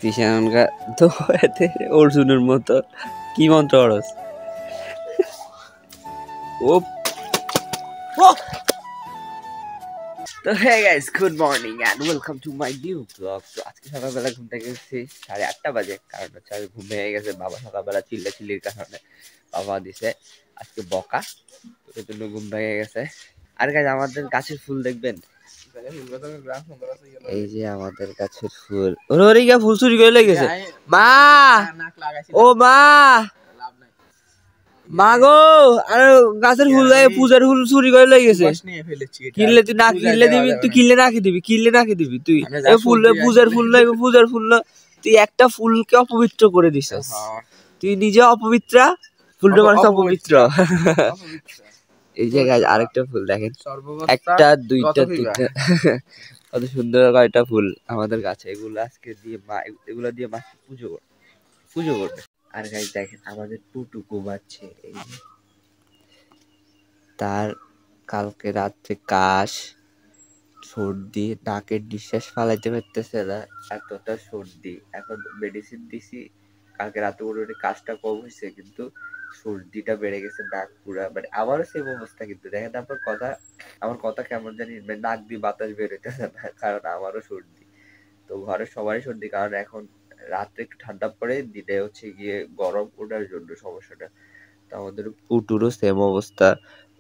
তিশানকা তো এতে অর্জুনের মতো কি মন্ত্র অরস ও তো hey guys good morning and welcome to my new blog. তো আজকে সকালবেলা ঘুম থেকে উঠছি 8:30 বাজে, কারণ হচ্ছে আমি ঘুম ভেঙে গেছে। বাবা সকালবেলা চিল্লির কারণে বাবা দিছে আজকে বকা, তো এর জন্য ঘুম ভেঙে গেছে। আর গাইস আমাদের গাছের ফুল দেখবেন, এই যে আমাদের গাছের ফুল। ওরে গা ফুল চুরি করে লেগেছে মা, ও মা মা গো, আর গাছের ফুল পূজার ফুল চুরি করে লেগেছে। কিনলে তুই না কিনলে দিবি, তুই কিনলে নাকি দিবি, কিনলে নাকি দিবি তুই ফুল পূজার ফুল লাগবে, পূজার ফুল তুই একটা ফুলকে অপবিত্র করে দিছিস। তুই নিজে অপবিত্রা, ফুলটা মানুষ অপবিত্র। এই যে গাছ আরেকটা ফুল দেখেন, একটা দুইটা তিনটা কত সুন্দর কয়টা ফুল আমাদের গাছে। এগুলো আজকে দিয়ে মা, এগুলো দিয়ে মা পুজো করবে। আর গাছ দেখেন আমাদের টুটু ঘুমাচ্ছে, এই যে তার কালকে রাত্রে কাশ, সর্দি, নাকের নিঃশ্বাস ফালাইতে পারতেছে না, এতটা সর্দি। এখন মেডিসিন দিছি, কালকে রাতে মোটামুটি কাশটা কম হয়েছে, কিন্তু সর্দিটা বেড়ে গেছে, নাক পুরা মানে আমারও সেম অবস্থা। কিন্তু দেখেন আমার কথা কেমন জানি, নাক দিয়ে বাতাস বের হইতেছে না, কারণ আমারও সর্দি। তো ঘরের সবারই সর্দি, কারণ এখন রাত্রে একটু ঠান্ডা পড়ে, দিনে হচ্ছে গিয়ে গরম, ওঠার জন্য সমস্যাটা। তো আমাদের পুটুরও সেম অবস্থা,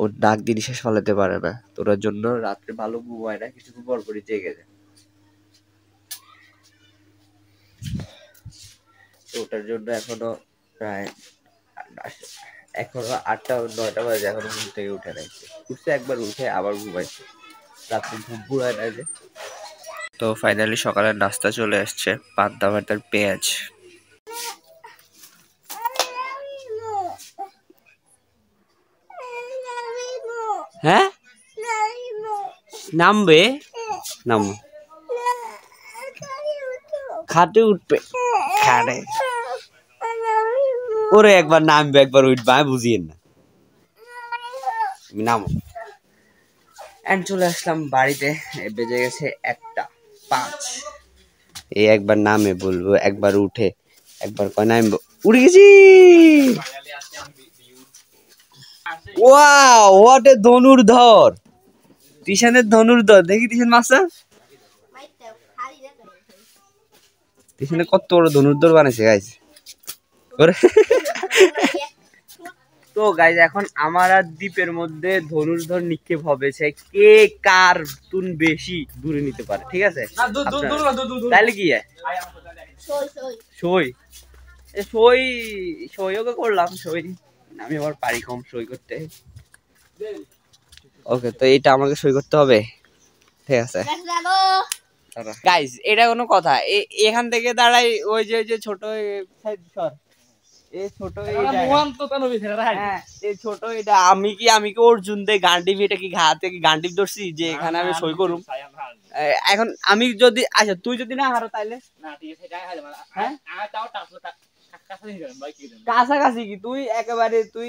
ওর নাক দিয়ে নিঃশ্বাস ফেলাতে পারে না, তোর জন্য রাত্রে ভালো ঘুম হয় না, কিছুক্ষণ পর পরই জেগে যায়। তো ওটার জন্য এখনো প্রায় 8টা-9টা বাজে, এখনো ঘুম থেকে উঠে নাই। উঠছে একবার, উঠে আবার ঘুমাইছে, রাত্রে ঘুম পুরায় না যে। তো ফাইনালি সকালের নাস্তা চলে আসছে, পান্তা ভাতের পেঁয়াজ। হ্যাঁ নামবে, নাম খাটে উঠবে, খাটে ওরে একবার নামবে একবার উঠবে, আমি বুঝিয়ে না নামো। এন্ড চলে আসলাম বাড়িতে, বেজে গেছে 1:05। এই একবার নামে বলবো, একবার উঠে, একবার কয় নামবো, উঠে গেছি। ওয়াও হোয়াট এ ধনুর্ধর, তিশানের ধনুর্ধর। দেখি তিশান মাসা, তিশানে কত বড় ধনুর্ধর বানাইছে গাইস। তো গাইস এখন আমার আর দ্বীপের মধ্যে ধনুর্ধর নিক্ষেপ হবে, সে কে কার তুন বেশি দূরে নিতে পারে, ঠিক আছে? তাহলে কি সই সই সইও করলাম, সই আমি আবার পারি কম সই করতে। ওকে, তো এটা আমাকে সই করতে হবে, ঠিক আছে গাইস। এটা কোনো কথা? এখান থেকে দাঁড়াই, ওই যে ছোট আমি কি অর্জুন দে গান্ডিব, এটা কি ঘাতে কি গান্ডিব ধরছি যে এখানে আমি সই করুম? এখন আমি যদি, আচ্ছা তুই যদি না হারো তাইলে কাছাকাছি কি তুই একেবারে, তুই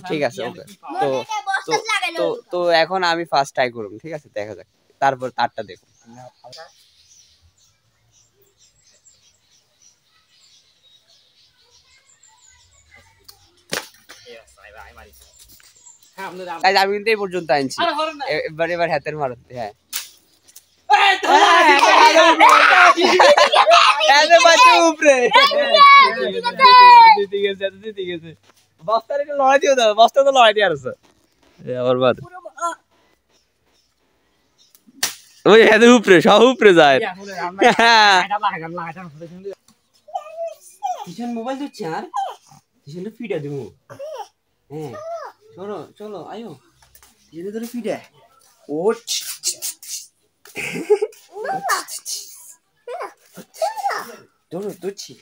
ঠিক আছে ওকে। তো এখন আমি ফার্স্ট ট্রাই করুম, ঠিক আছে? দেখা যাক, তারপর তারটা দেখো। আমি কিন্তু এই পর্যন্ত আনছি, এবার হাতের মারত। হ্যাঁ বস্তা লড়াই দিয়ে দাও, বস্তা তো লড়াই দিয়ে আসছে আবার বাদ। ওই হাতে উপরে, সব উপরে যায়। কিষান মোবাইল দিচ্ছে, আর কিষান ফিডা দিব। হ্যাঁ চলো চলো আয়ো, কিষান ধরে ফিডা। ও ধরো ধরছি,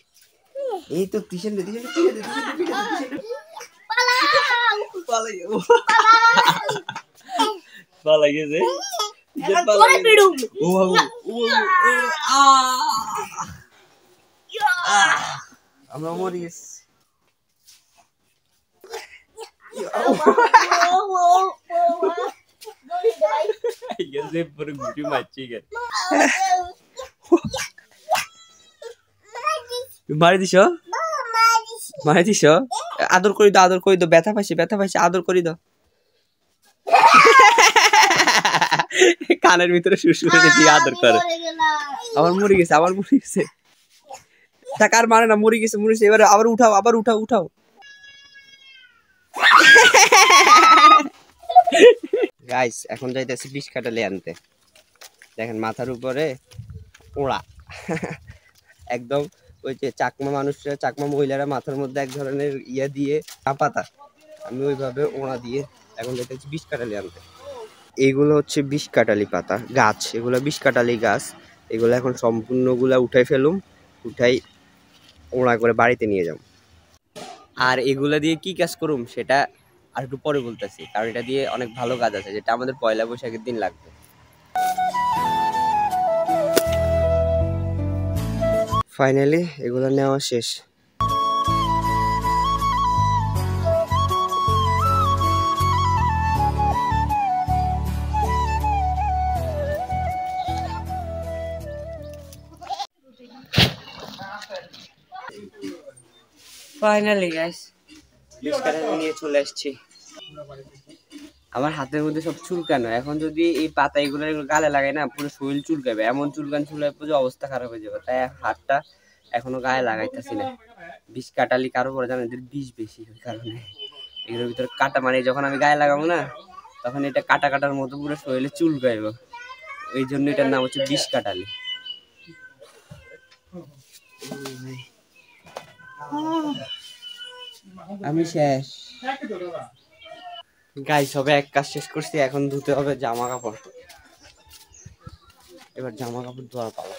এই তো কিষান পালাই গেছে। আমরা মরি গেছি। গুটি মারছি। মারি দিছ, মারি দিছ। আদর করি দাও, আদর করি দাও, ব্যথা পাইছে, ব্যথা পাইছে, আদর করি দাও। কানের ভিতরে শুশুরে দিয়ে আদর করে। আবার মরে গেছে, আবার মরে গেছে। টাকা আর মারে না, মরে গেছে, মরে গেছে। এবারে আবার উঠাও, আবার উঠাও, উঠাও। গাইস এখন যাইতেছি বিষ কাটালি আনতে। দেখেন মাথার উপরে ওড়া। একদম ওই যে চাকমা মানুষরা, চাকমা মহিলারা মাথার মধ্যে এক ধরনের ইয়ে দিয়ে পাতা, আমি ওইভাবে ওড়া দিয়ে এখন যাইতেছি বিষ কাটালি আনতে। এগুলো হচ্ছে বিষ কাটালি পাতা গাছ, এগুলো বিষ কাটালি গাছ। এগুলো এখন সম্পূর্ণগুলা উঠাই ফেলুম, উঠাই ওড়া করে বাড়িতে নিয়ে যাব। আর এগুলা দিয়ে কি কাজ করুম সেটা আর একটু পরে বলতেছি, কারণ এটা দিয়ে অনেক ভালো কাজ আছে, যেটা আমাদের পয়লা বৈশাখের দিন লাগবে। ফাইনালি এগুলো নেওয়া শেষ। ফাইনালি গাইস বিষ কাটালি নিয়ে চলে আসছি। আমার হাতের মধ্যে সব চুলকানো, এখন যদি এই পাতা এগুলো গালে লাগাই না, পুরো শরীর চুলকাবে, এমন চুলকান চুলকাবে পুরো অবস্থা খারাপ হয়ে যাবে। তাই হাতটা এখনো গায়ে লাগাইতেছি না। বিষ কাটালি কারো পরে জানেন এদের বিষ বেশি, ওই কারণে এগুলোর ভিতরে কাটা, মানে যখন আমি গায়ে লাগাবো না তখন এটা কাটা কাটার মতো পুরো শরীরে চুলকাইব, এই জন্য এটার নাম হচ্ছে বিষ কাটালি। আমি শেষ গাইস, সবে এক কাজ শেষ করছি, এখন ধুতে হবে জামা কাপড়। এবার জামা কাপড় ধোয়া পাবো।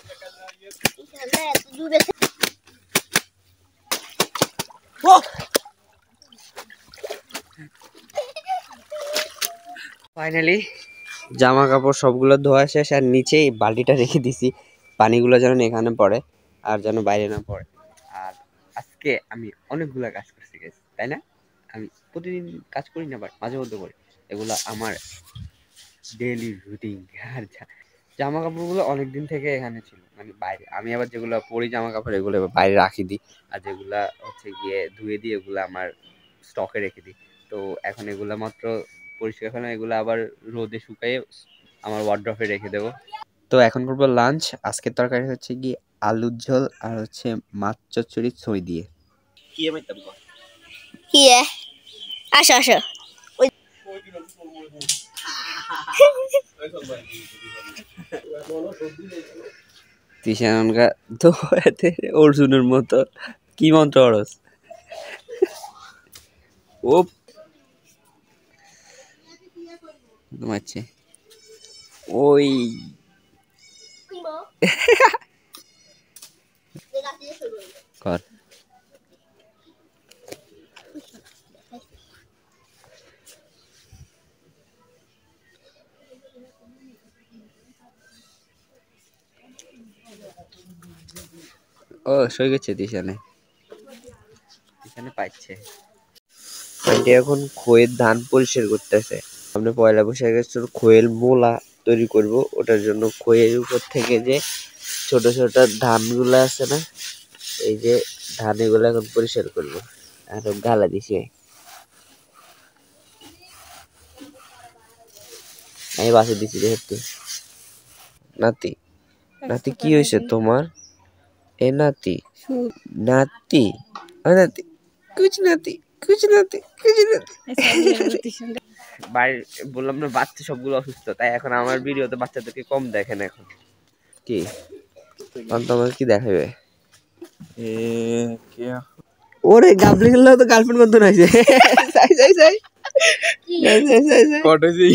ফাইনালি জামা কাপড় সবগুলো ধোয়া শেষ, আর নিচে এই বালতিটা রেখে দিছি, পানিগুলো যেন এখানে পড়ে আর যেন বাইরে না পড়ে। আর আজকে আমি অনেকগুলা কাজ করছি গাইস, তাই না? আমি প্রতিদিন কাজ করি না, বাট মাঝে মধ্যে করি। এগুলো আমার ডেইলি রুটিন। আর জামা কাপড়গুলো অনেকদিন থেকে এখানে ছিল, মানে বাইরে। আমি আবার যেগুলো পরি জামা কাপড় এগুলো বাইরে রাখি দিই, আর যেগুলা হচ্ছে গিয়ে ধুয়ে দিই এগুলো আমার স্টকে রেখে দিই। তো এখন এগুলা মাত্র পরিষ্কার করে এগুলো আবার রোদে শুকাই আমার ওয়ার্ড্রপে রেখে দেবো। তো এখন করবো লাঞ্চ। আজকের তরকারি হচ্ছে কি আলুর ঝোল আর হচ্ছে মাছ চচ্চড়ি ছই দিয়ে। কি মাইতাম কি আসো আসো তিশানকা তো এতে অর্জুনের মতো কি মন্ত্র অরস ও ঘুমাচ্ছে ওই কর। ও সই গেছে তিশানে, তিশানে পাইছে। আন্টি এখন খোয়ের ধান পরিষ্কার করতেছে। সামনে পয়লা বৈশাখের খোয়ের মোলা তৈরি করব, ওটার জন্য খোয়ের উপর থেকে যে ছোট ছোট ধানগুলো আছে না, এই যে ধান এগুলো এখন পরিষ্কার করবো। আর গালা দিছি আমি বাসে দিছি যেহেতু। নাতি, নাতি কি হয়েছে তোমার? এ নাতি, নাতি, নাতি, কুচ নাতি, কুচ নাতি, কুচ নাতি। বাড়ির বললাম না বাচ্চা সবগুলো অসুস্থ, তাই এখন আমার ভিডিওতে বাচ্চাদেরকে কম দেখেন এখন। কি তোমার কি দেখাবে? ওরে গাবলি খেললে তো গার্লফ্রেন্ড করতে নাইছে। যাই যাই যাই ফটো জি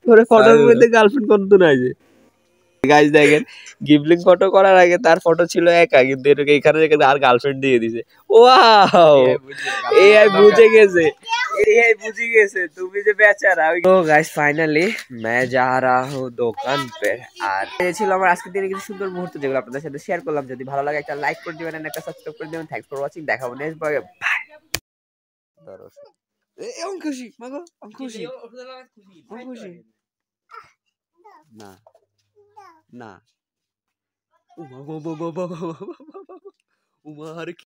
ওরে ফটোর মধ্যে গার্লফ্রেন্ড করতে নাইছে। গাইস দেখেন গিবলিং ফটো করার আগে তার ফটো ছিল একা, কিন্তু এটাকে এখানে রেখে আর গার্লফ্রেন্ড দিয়ে দিছে। ওয়াও, এআই বুঝে গেছে, এআই বুঝে গেছে তুমি যে বেচারা। তো গাইস ফাইনালি मैं जा रहा हूं দোকান पे। আর এই ছিল আমার আজকের দিনের কিছু সুন্দর মুহূর্ত যেগুলো আপনাদের সাথে শেয়ার করলাম। যদি ভালো লাগে একটা লাইক করে দিবেন, একটা সাবস্ক্রাইব করে দিবেন। থ্যাঙ্কস ফর ওয়াচিং, দেখা হবে নেক্সট ব্লগে। বাই। আমি খুশি মাগো, আমি খুশি, আমি খুশি। না না উমা বাবা বাবা বাবা বাবা উমা আর